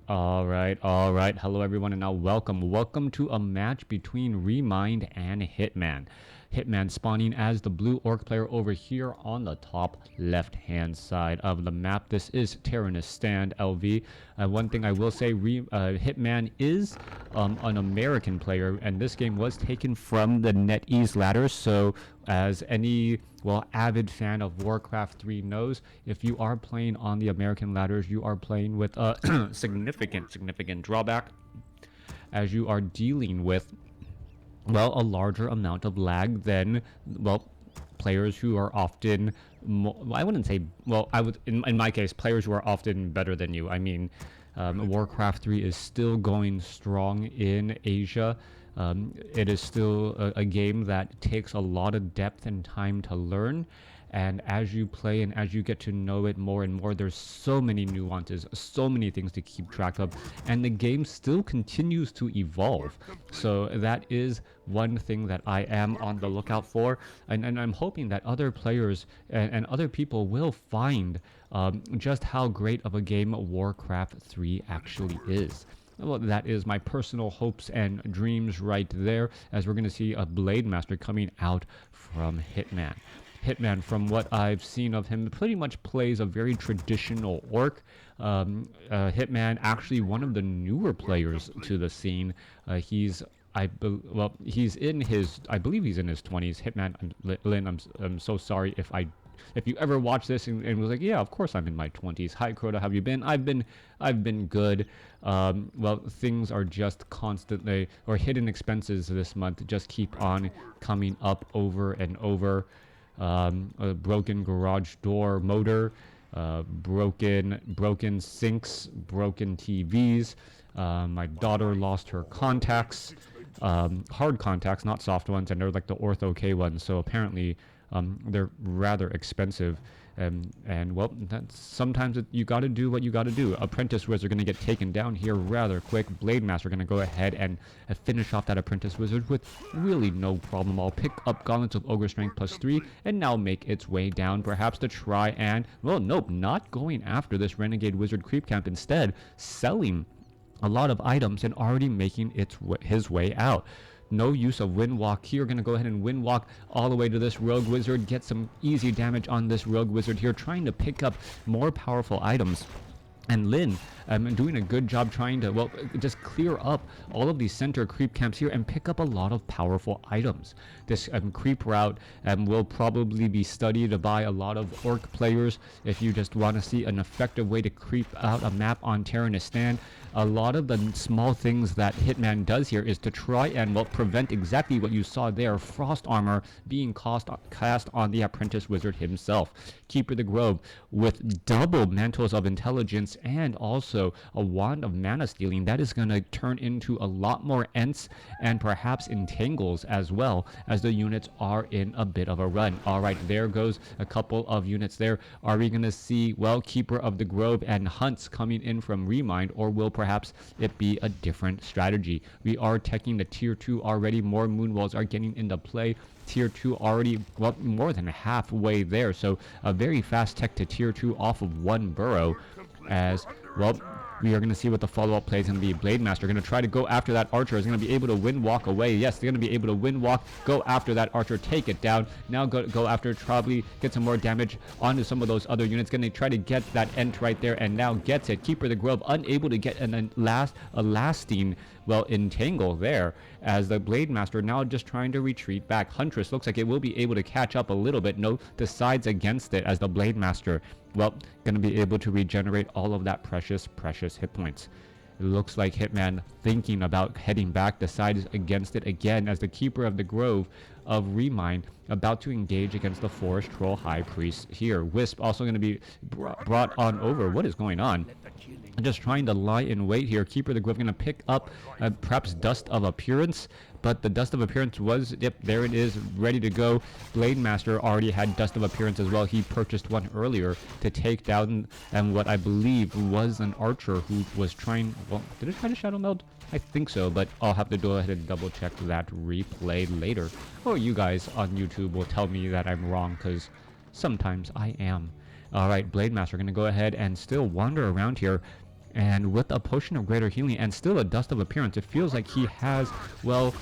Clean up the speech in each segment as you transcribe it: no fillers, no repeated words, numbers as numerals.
All right. Hello, everyone, and now welcome to a match between Remind and Hitman. Hitman spawning as the blue orc player over here on the top left-hand side of the map. This is Tyrannus Stand LV. One thing I will say, Hitman is an American player, and this game was taken from the NetEase ladder. So, as any avid fan of WarCraft 3 knows, if you are playing on the American ladders, you are playing with a significant drawback, as you are dealing with a larger amount of lag than players who are often I wouldn't say, I would, in my case, players who are often better than you. I mean, Warcraft 3 is still going strong in Asia. It is still a game that takes a lot of depth and time to learn, and as you play and as you get to know it more and more, there's so many nuances, so many things to keep track of, and the game still continues to evolve. So that is one thing that I am on the lookout for, and I'm hoping that other players and other people will find just how great of a game Warcraft 3 actually is. Well, that is my personal hopes and dreams right there, as we're going to see a Blade Master coming out from Hitman. Hitman, from what I've seen of him, pretty much plays a very traditional orc. Hitman, actually one of the newer players to the scene. He's in his, I believe he's in his 20s. Hitman, Lynn, I'm so sorry if you ever watch this and was like, yeah, of course I'm in my 20s. Hi, Crota, how have you been? I've been good. Things are just constantly, or hidden expenses this month just keep on coming up over and over. A broken garage door motor, broken sinks, broken TVs. My daughter lost her contacts, hard contacts, not soft ones, and they're like the Ortho K ones. So apparently, they're rather expensive, and that's sometimes you got to do what you got to do. Apprentice Wizard going to get taken down here rather quick. Blade Master going to go ahead and finish off that Apprentice Wizard with really no problem. I'll pick up Gauntlets of Ogre Strength +3 and now make its way down, perhaps to try and, nope, not going after this Renegade Wizard creep camp. Instead, selling a lot of items and already making his way out. No use of Wind Walk here. Going to go ahead and Wind Walk all the way to this Rogue Wizard. Get some easy damage on this Rogue Wizard here, trying to pick up more powerful items. And Lynn doing a good job trying to, just clear up all of these center creep camps here and pick up a lot of powerful items. This creep route will probably be studied by a lot of orc players if you just want to see an effective way to creep out a map on Tyrannus Stand. A lot of the small things that Hitman does here is to try and prevent exactly what you saw there, frost armor being cast on the Apprentice Wizard himself. Keeper the Grove with double Mantles of Intelligence and also a Wand of Mana Stealing. That is going to turn into a lot more Ents and perhaps Entangles as well, as the units are in a bit of a run. Alright, there goes a couple of units there. Are we going to see, Keeper of the Grove and Hunts coming in from Remind, or will perhaps it be a different strategy? We are teching the tier 2 already. More Moonwalls are getting into play. Tier 2 already, more than halfway there. So a very fast tech to tier 2 off of one burrow, as we are going to see what the follow-up play is going to be. Blade Master going to try to go after that Archer. Is going to be able to Wind Walk away. Yes, they're going to be able to Wind Walk, go after that Archer, take it down. Now go after, probably get some more damage onto some of those other units. Going to try to get that Ent right there, and now gets it. Keeper the Grove unable to get a lasting entangle there, as the Blade Master now just trying to retreat back. Huntress looks like it will be able to catch up a little bit. No, decides against it, as the Blade Master going to be able to regenerate all of that precious hit points. It looks like Hitman, thinking about heading back, decides against it again, as the Keeper of the Grove of Remind about to engage against the Forest Troll High Priest here. Wisp also going to be brought on over. What is going on? Just trying to lie in wait here. Keeper of the Grove going to pick up perhaps Dust of Appearance, but the Dust of Appearance was, there it is, ready to go. Blade Master already had Dust of Appearance as well. He purchased one earlier to take down what I believe was an Archer who was trying, did it try to Shadow Meld? I think so, but I'll have to go ahead and double check that replay later. Or you guys on YouTube will tell me that I'm wrong, because sometimes I am. Alright, Blade Master going to go ahead and still wander around here. And with a potion of greater healing and still a dust of appearance, it feels like he has, well,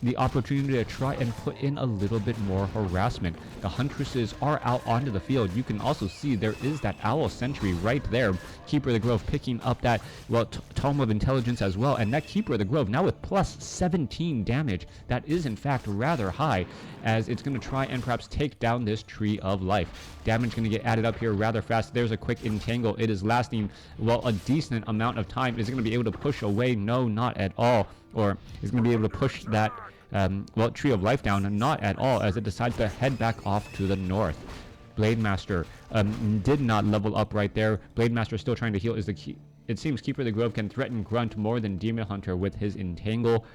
the opportunity to try and put in a little bit more harassment. The huntresses are out onto the field. You can also see there is that owl sentry right there. Keeper of the Grove picking up that, well, tome of intelligence as well. And that Keeper of the Grove now with plus 17 damage. That is in fact rather high, as it's going to try and perhaps take down this Tree of Life. Damage going to get added up here rather fast. There's a quick entangle. It is lasting, well, a decent amount of time. Is it going to be able to push away? No, not at all. Or is going to be able to push that, well, Tree of Life down? Not at all, as it decides to head back off to the north. Blade Master did not level up right there. Blade Master still trying to heal. Is the key. It seems Keeper of the Grove can threaten Grunt more than Demon Hunter with his entangle.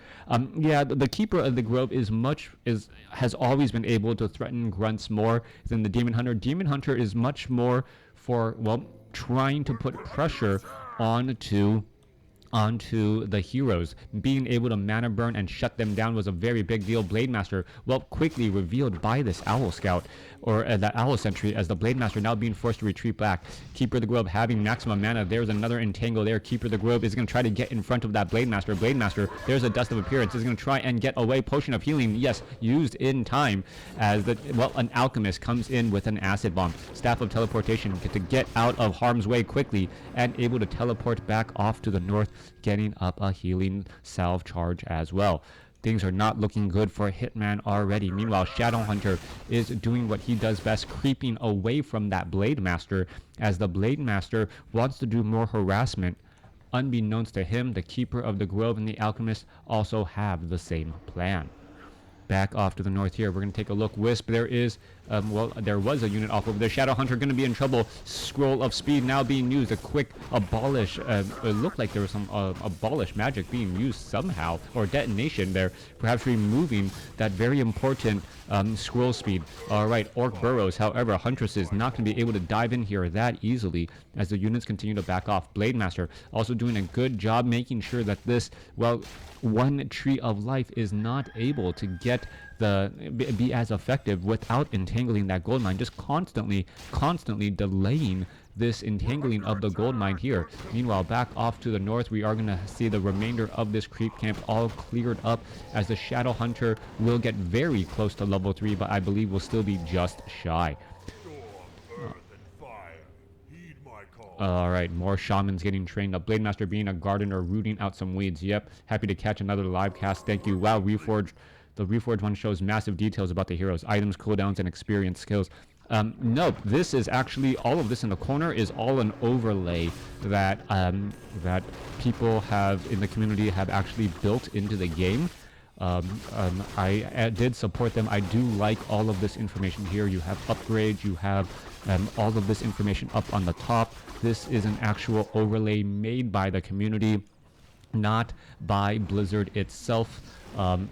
Yeah, the Keeper of the Grove has always been able to threaten Grunts more than the Demon Hunter. Demon Hunter is much more for, well, trying to put pressure onto the heroes. Being able to mana burn and shut them down was a very big deal. Blade Master, well, quickly revealed by this Owl Scout, or that Owl Sentry, as the Blade Master now being forced to retreat back. Keeper of the Grove having maximum mana. There's another entangle there. Keeper of the Grove is going to try to get in front of that Blade Master. Blade Master, there's a Dust of Appearance, is going to try and get away. Potion of Healing, yes, used in time, as the, well, an Alchemist comes in with an Acid Bomb. Staff of Teleportation to get out of harm's way quickly and able to teleport back off to the north, getting up a healing salve charge as well. Things are not looking good for Hitman already. Meanwhile, Shadowhunter is doing what he does best, creeping away from that Blade Master, as the Blade Master wants to do more harassment. Unbeknownst to him, the Keeper of the Grove and the Alchemist also have the same plan. Back off to the north here, we're going to take a look. Wisp, there is, well, there was a unit off over there. Shadowhunter going to be in trouble. Scroll of Speed now being used. A quick abolish, it looked like there was some abolish magic being used somehow, or detonation there, perhaps removing that very important scroll speed. Alright, Orc Burrows, however, Huntress is not going to be able to dive in here that easily as the units continue to back off. Blade Master also doing a good job making sure that this, well, one Tree of Life is not able to get be as effective without entangling that gold mine, just constantly delaying this entangling of the gold mine here. Meanwhile, back off to the north, we are going to see the remainder of this creep camp all cleared up, as the Shadow Hunter will get very close to level 3, but I believe will still be just shy. Alright, more shamans getting trained up. Blade Master being a gardener, rooting out some weeds. Yep, happy to catch another live cast. Thank you. Wow, Reforged. The Reforged one shows massive details about the heroes, items, cooldowns, and experience skills. Nope, this is actually, all of this in the corner is all an overlay that that people have in the community have actually built into the game. I did support them. I do like all of this information here. You have upgrades, you have all of this information up on the top. This is an actual overlay made by the community, not by Blizzard itself.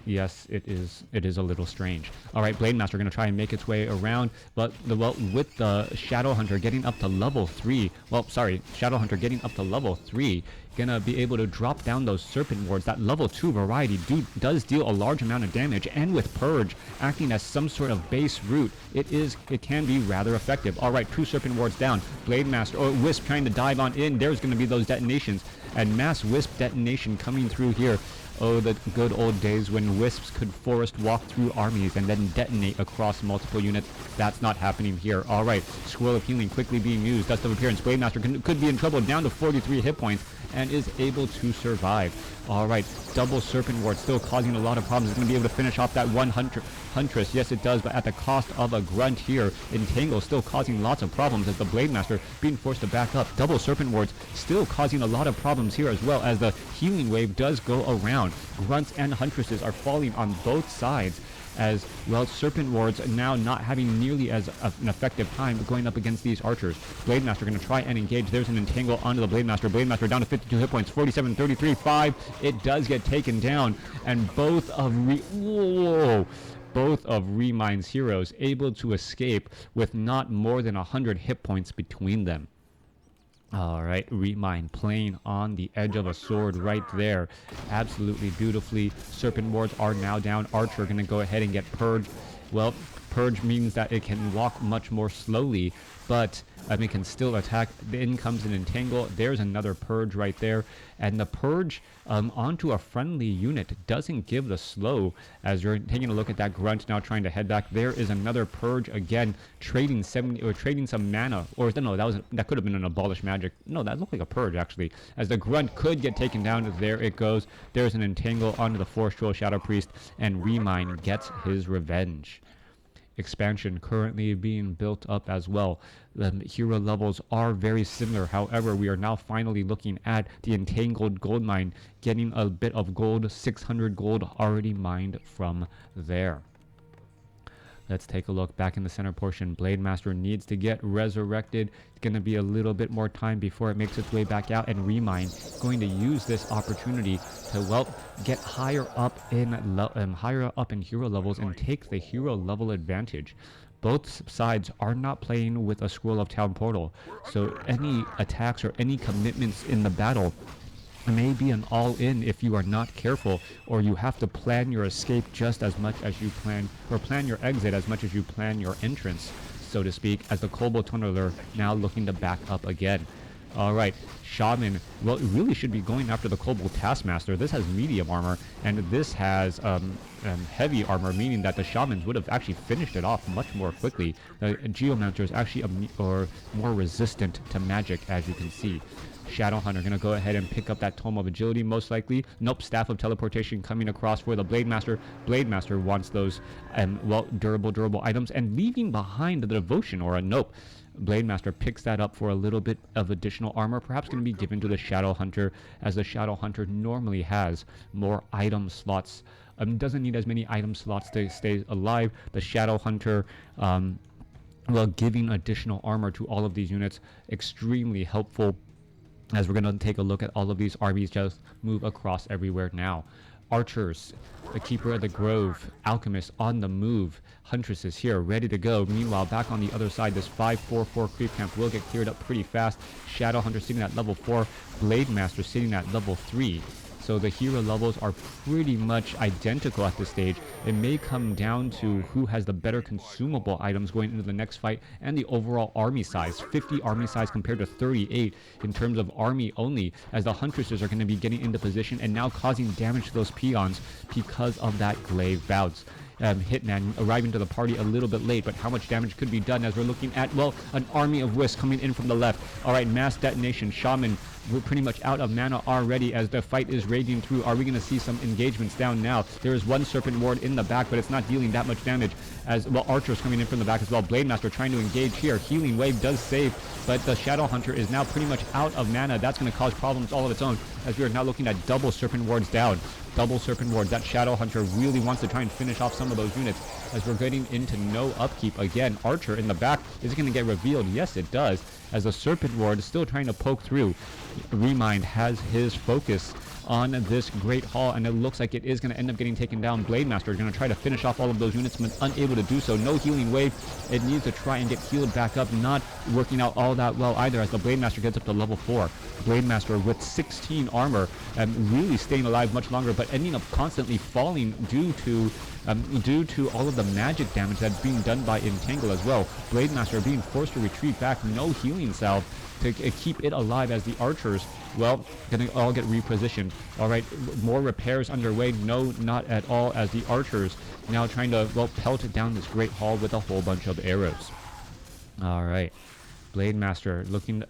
Yes, it is a little strange. All right, Blade Master going to try and make its way around, but with the Shadowhunter getting up to level 3, well, sorry, Shadowhunter getting up to level 3, gonna be able to drop down those Serpent Wards. That level 2 variety does deal a large amount of damage, and with Purge acting as some sort of base root, it can be rather effective. All right, 2 Serpent Wards down. Blade Master, or Wisp trying to dive on in. There's going to be those detonations, and mass Wisp detonation coming through here. Oh, the good old days when Wisps could forest walk through armies and then detonate across multiple units. That's not happening here. All right, Scroll of Healing quickly being used. Dust of Appearance. Blade Master could be in trouble, down to 43 hit points, and is able to survive. All right, double Serpent Ward still causing a lot of problems. It's going to be able to finish off that one Huntress. Yes, it does, but at the cost of a Grunt here. Entangle still causing lots of problems as the Blade Master being forced to back up. Double Serpent Wards still causing a lot of problems here as well, as the healing wave does go around. Grunts and Huntresses are falling on both sides, as well. Serpent Wards now not having nearly as an effective time going up against these archers. Blade Master going to try and engage. There's an entangle onto the Blade Master. Blade Master down to 52 hit points, 47, 33, 5. It does get taken down, and both of Remine's heroes able to escape with not more than 100 hit points between them. All right, Remine playing on the edge of a sword right there. Absolutely beautifully. Serpent Wards are now down. Archer going to go ahead and get purged. Well, Purge means that it can walk much more slowly, but it can still attack. Then comes an Entangle. There's another Purge right there. And the Purge onto a friendly unit doesn't give the slow. As you're taking a look at that Grunt now trying to head back, there is another Purge again, trading 70 or trading some mana. Or no, that could have been an Abolish Magic. No, that looked like a Purge actually. As the Grunt could get taken down, there it goes. There's an Entangle onto the Force Troll Shadow Priest, and Remind gets his revenge. Expansion currently being built up as well. The hero levels are very similar. However, we are now finally looking at the Entangled Gold Mine, getting a bit of gold, 600 gold already mined from there. Let's take a look back in the center portion. Blade Master needs to get resurrected. It's going to be a little bit more time before it makes its way back out, and Remind going to use this opportunity to, well, get higher up in hero levels and take the hero level advantage. Both sides are not playing with a Scroll of Town portal, so any attacks or any commitments in the battle may be an all-in if you are not careful, or you have to plan your escape just as much as you plan your exit as much as you plan your entrance, so to speak, as the Kobold Tunneler now looking to back up again. Alright, Shaman, well, it really should be going after the Kobold Taskmaster. This has medium armor, and this has heavy armor, meaning that the Shamans would have actually finished it off much more quickly. The Geomancer is actually more resistant to magic, as you can see. Shadowhunter going to go ahead and pick up that Tome of Agility, most likely. Nope, Staff of Teleportation coming across for the Blade Master. Blade Master wants those, well, durable items, and leaving behind the Devotion Aura. Nope. Blade Master picks that up for a little bit of additional armor, perhaps going to be given to the Shadowhunter, as the Shadowhunter normally has more item slots. Doesn't need as many item slots to stay alive. The Shadowhunter, well, giving additional armor to all of these units, extremely helpful. As we're going to take a look at all of these armies just move across everywhere now. Archers, the Keeper of the Grove, Alchemist on the move, Huntress is here, ready to go. Meanwhile, back on the other side, this 5/4/4 creep camp will get cleared up pretty fast. Shadowhunter sitting at level 4, Blade Master sitting at level 3. So the hero levels are pretty much identical at this stage. It may come down to who has the better consumable items going into the next fight, and the overall army size. 50 army size compared to 38 in terms of army only, as the Huntresses are going to be getting into position and now causing damage to those peons because of that glaive bounce. Hitman arriving to the party a little bit late, but how much damage could be done as we're looking at, well, an army of Wisps coming in from the left. Alright, mass detonation. Shaman, we're pretty much out of mana already as the fight is raging through. Are we going to see some engagements down now? There is one Serpent Ward in the back, but it's not dealing that much damage. As well, Archers coming in from the back as well. Blade Master trying to engage here. Healing Wave does save, but the Shadowhunter is now pretty much out of mana. That's going to cause problems all of its own, as we are now looking at double Serpent Wards down. Double Serpent Wards. That Shadowhunter really wants to try and finish off some of those units, as we're getting into no upkeep again. Archer in the back. Is it going to get revealed? Yes, it does, as the Serpent Ward is still trying to poke through. Remind has his focus on this Great Hall, and it looks like it is going to end up getting taken down. Blade Master is going to try to finish off all of those units, but unable to do so. No healing wave. It needs to try and get healed back up. Not working out all that well either, as the Blade Master gets up to level 4. Blade Master with 16 armor and really staying alive much longer, but ending up constantly falling due to all of the magic damage that's being done by Entangle as well. Blade Master being forced to retreat back. No healing salve to keep it alive, as the Archers, well, gonna all get repositioned. Alright, more repairs underway. No, not at all, as the Archers now trying to, well, pelt down this Great Hall with a whole bunch of arrows. Alright. Blade Master looking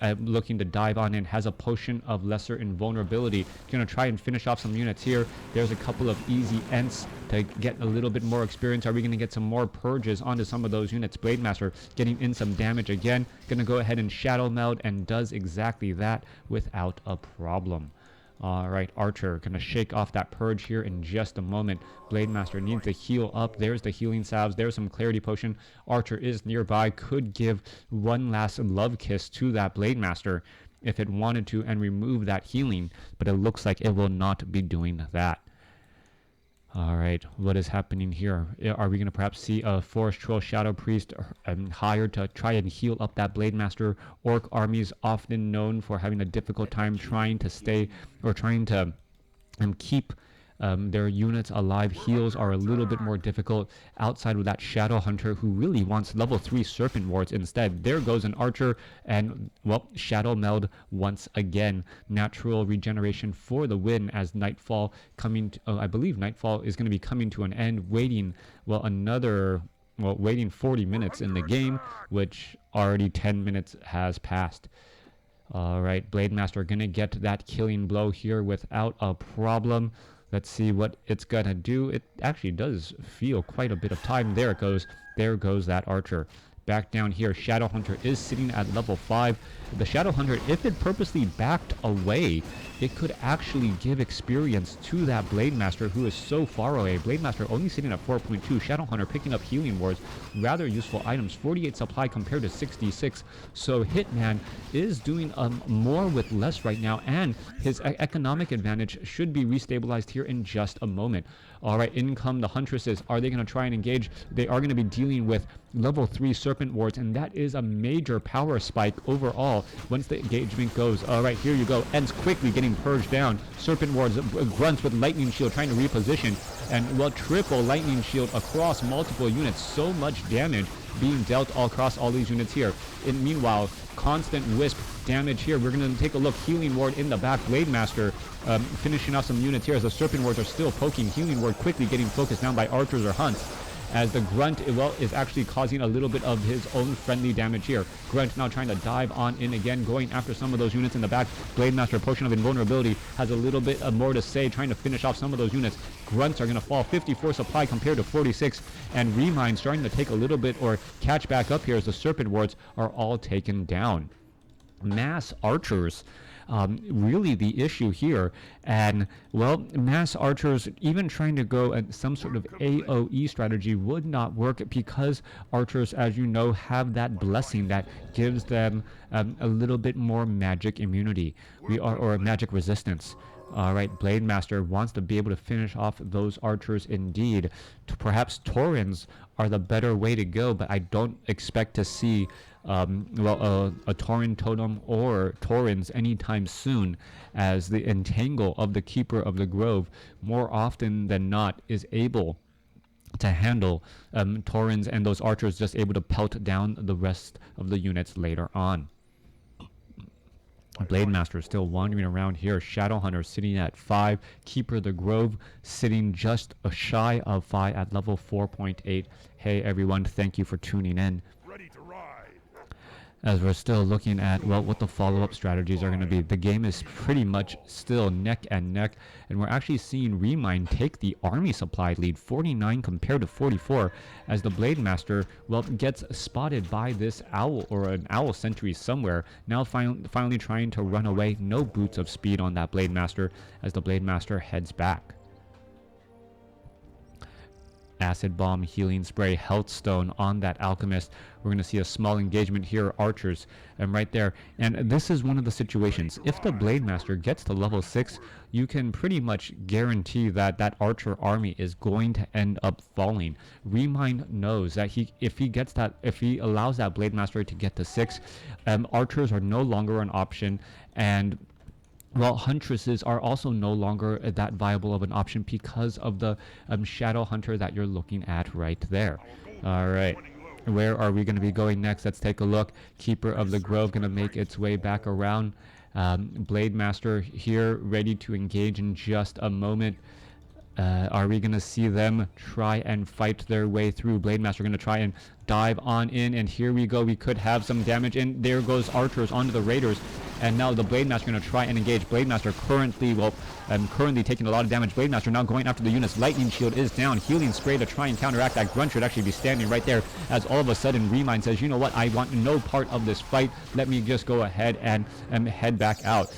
to dive on in, has a potion of lesser invulnerability. Gonna try and finish off some units here. There's a couple of easy Ents to get a little bit more experience. Are we gonna get some more purges onto some of those units? Blade Master getting in some damage again. Gonna go ahead and shadow meld, and does exactly that without a problem. Alright, Archer gonna shake off that purge here in just a moment. Blade Master needs to heal up. There's the healing salves. There's some clarity potion. Archer is nearby. Could give one last love kiss to that Blade Master if it wanted to and remove that healing, but it looks like it will not be doing that. Alright, what is happening here? Are we going to perhaps see a Forest Troll Shadow Priest hired to try and heal up that Blade Master? Orc armies often known for having a difficult time trying to stay, or trying to keep their units alive. Heals are a little bit more difficult outside of that Shadow Hunter who really wants level 3 Serpent Wards instead. There goes an Archer, and, well, Shadow Meld once again. Natural regeneration for the win as Nightfall coming to, I believe Nightfall is going to be coming to an end, waiting, well, waiting 40 minutes in the game, which already 10 minutes has passed. All right, Blade Master going to get that killing blow here without a problem. Let's see what it's going to do. It actually does feel quite a bit of time. There it goes. There goes that Archer. Back down here, Shadow Hunter is sitting at level 5. The Shadow Hunter, if it purposely backed away, it could actually give experience to that Blade Master who is so far away. Blade Master only sitting at 4.2. Shadow Hunter picking up healing wards, rather useful items. 48 supply compared to 66. So Hitman is doing more with less right now, and his economic advantage should be restabilized here in just a moment. All right, in come the Huntresses. Are they going to try and engage? They are going to be dealing with level 3 Serpent Wards, and that is a major power spike overall once the engagement goes. All right, here you go. Ends quickly getting purged down. Serpent Wards, grunts with Lightning Shield trying to reposition, and, well, triple Lightning Shield across multiple units. So much damage being dealt all across all these units here. And meanwhile, constant wisp damage here. We're going to take a look. Healing Ward in the back. Blade Master finishing off some units here as the Serpent Wards are still poking. Healing Ward quickly getting focused down by archers or hunts, as the Grunt, well, is actually causing a little bit of his own friendly damage here. Grunt now trying to dive on in again, going after some of those units in the back. Blade Master, Potion of Invulnerability, has a little bit more to say, trying to finish off some of those units. Grunts are going to fall. 54 supply compared to 46, and Remind starting to take a little bit or catch back up here as the Serpent Wards are all taken down. Mass Archers, really the issue here. And, well, mass archers, even trying to go at some sort of AoE strategy would not work, because archers, as you know, have that blessing that gives them a little bit more magic immunity, or magic resistance. All right, Blade Master wants to be able to finish off those archers indeed. Perhaps Taurens are the better way to go, but I don't expect to see a Tauren Totem or Taurens anytime soon, as the Entangle of the Keeper of the Grove more often than not is able to handle Taurens, and those archers just able to pelt down the rest of the units later on. Blade Master still wandering around here. Shadow Hunter sitting at 5. Keeper of the Grove sitting just shy of 5 at level 4.8. Hey everyone, thank you for tuning in. As we're still looking at, well, what the follow-up strategies are going to be. The game is pretty much still neck and neck, and we're actually seeing Remind take the army supply lead, 49 compared to 44, as the Blade Master, well, gets spotted by this owl, or an owl sentry somewhere, now finally trying to run away. No boots of speed on that Blade Master as the Blade Master heads back. Acid Bomb, Healing Spray, Health Stone on that Alchemist. We're going to see a small engagement here, archers, and right there. And this is one of the situations. If the Blade Master gets to level 6, you can pretty much guarantee that that archer army is going to end up falling. Remind knows that if he allows that Blade Master to get to 6, archers are no longer an option, and, well, Huntresses are also no longer that viable of an option because of the Shadow Hunter that you're looking at right there. All right, where are we going to be going next? Let's take a look. Keeper of the Grove going to make its way back around. Blade Master here, ready to engage in just a moment. Are we going to see them try and fight their way through? Blade Master going to try and dive on in, and here we go. We could have some damage, and there goes archers onto the raiders, and now the Blade Master going to try and engage. Blade Master currently taking a lot of damage. Blade Master now going after the units. Lightning Shield is down. Healing Spray to try and counteract. That Grunt should actually be standing right there, as all of a sudden Remind says, you know what, I want no part of this fight. Let me just go ahead and head back out.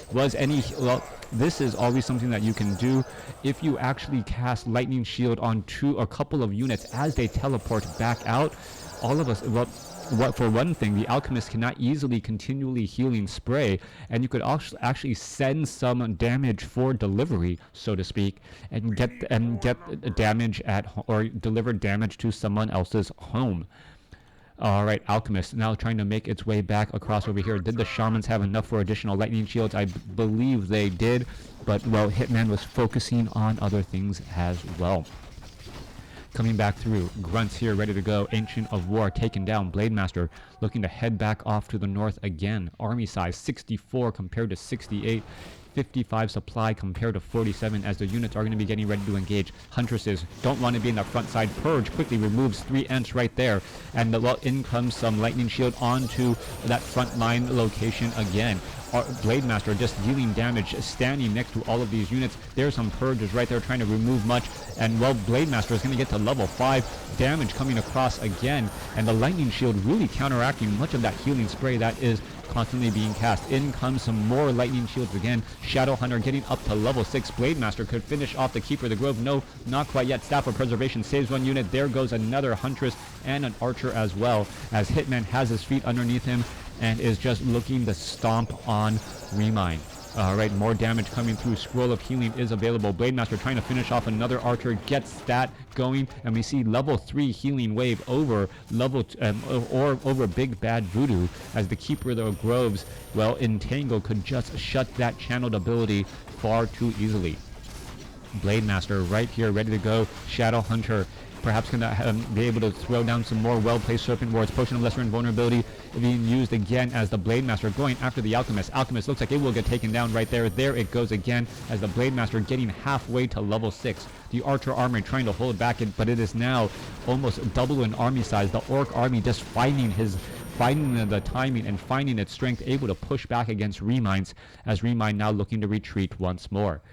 This is always something that you can do if you actually cast Lightning Shield on a couple of units as they teleport back out. All of us, well, for one thing, the Alchemist cannot easily continually Healing Spray, and you could actually send some damage for delivery, so to speak, and get damage or deliver damage to someone else's home. All right, Alchemist now trying to make its way back across over here. Did the Shamans have enough for additional Lightning Shields? I believe they did. but, well, Hitman was focusing on other things as well. Coming back through, Grunts here ready to go. Ancient of War taken down. Blade Master looking to head back off to the north again. Army size 64 compared to 68. 55 supply compared to 47 as the units are going to be getting ready to engage. Huntresses don't want to be in the front side. Purge quickly removes 3 Ents right there, and in comes some lightning shield onto that front line location again. Blade Master just dealing damage, standing next to all of these units. There's some Purges right there trying to remove much, and, well, Blade Master is going to get to level 5. Damage coming across again, and the lightning shield really counteracting much of that healing spray that is constantly being cast. In comes some more lightning shields again. Shadow Hunter getting up to level 6. Blade Master could finish off the Keeper of the Grove. No, not quite yet. Staff of Preservation saves 1 unit. There goes another Huntress and an Archer as well, as Hitman has his feet underneath him and is just looking to stomp on Remind. Alright, more damage coming through. Scroll of Healing is available. Blade Master trying to finish off another Archer, gets that going, and we see level 3 healing wave over over Big Bad Voodoo, as the Keeper of the Groves, well, Entangle could just shut that channeled ability far too easily. Blade Master right here ready to go. Shadow Hunter perhaps going to be able to throw down some more well-placed Serpent Wards. Potion of Lesser Invulnerability being used again as the Blade Master going after the Alchemist. Alchemist looks like it will get taken down right there. There it goes again, as the Blade Master getting halfway to level 6. The Archer army trying to hold back, but it is now almost double in army size. The Orc army just finding the timing and finding its strength, able to push back against Reminds, as Remind now looking to retreat once more.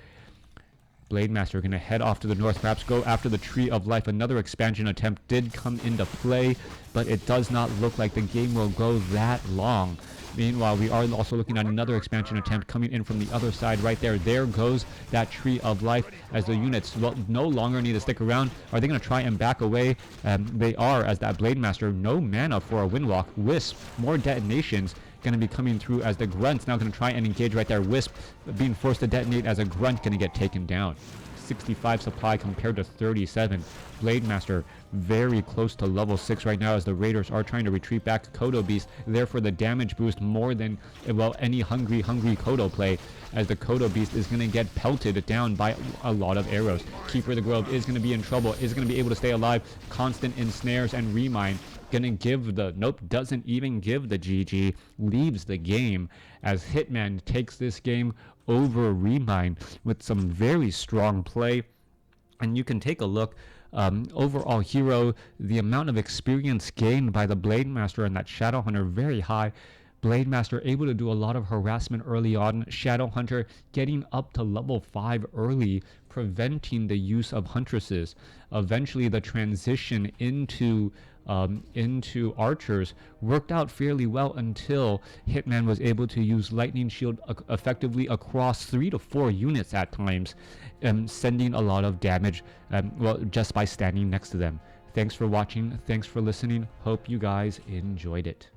Blade Master going to head off to the north, perhaps go after the Tree of Life. Another expansion attempt did come into play, but it does not look like the game will go that long. Meanwhile, we are also looking at another expansion attempt coming in from the other side right there. There goes that Tree of Life, as the units no longer need to stick around. Are they going to try and back away? They are, as that Blade Master, no mana for a Windwalk. Wisp, more detonations going to be coming through, as the Grunt's now going to try and engage right there. Wisp being forced to detonate as a Grunt going to get taken down. 65 supply compared to 37. Blade Master very close to level 6 right now, as the Raiders are trying to retreat back. Kodo Beast there for the damage boost more than, well, any hungry Kodo play, as the Kodo Beast is going to get pelted down by a lot of arrows. Keeper of the Grove is going to be in trouble, is going to be able to stay alive. Constant ensnares, and Remind gonna give the doesn't even give the GG, leaves the game, as Hitman takes this game over Remind with some very strong play. And you can take a look, overall hero, the amount of experience gained by the Blade Master and that Shadow Hunter very high. Blade Master able to do a lot of harassment early on. Shadow Hunter getting up to level 5 early, preventing the use of Huntresses. Eventually the transition into Archers worked out fairly well, until Hitman was able to use Lightning Shield effectively across 3 to 4 units at times, sending a lot of damage, well, just by standing next to them. Thanks for watching, thanks for listening, hope you guys enjoyed it.